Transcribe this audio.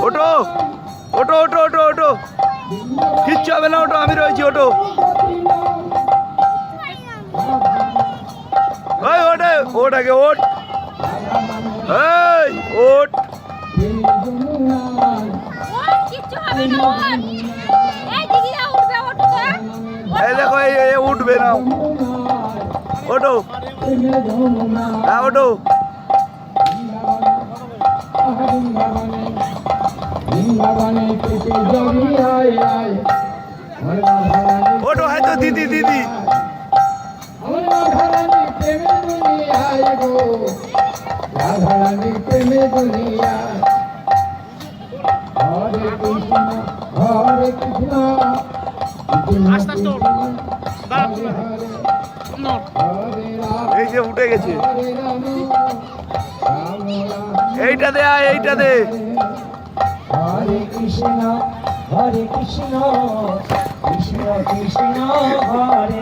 ওটো ওটো ওটো ওটো ওটো কিচ্ছু হবে না, ওটো আমি রয়েছি, ওটো ওই ওটে ওটাকে ওট এই ওট এই দেখো এই উঠবে না, ওটো হ্যাঁ ওটো ওটো হয়তো দিদি দিদি রাধারানী প্রেমে দুনিয়া হরে কৃষ্ণ হরে কৃষ্ণ এই যে উঠে গেছে, এইটা দে এইটা দে। হরে কৃষ্ণ কৃষ্ণ কৃষ্ণ কৃষ্ণ হরে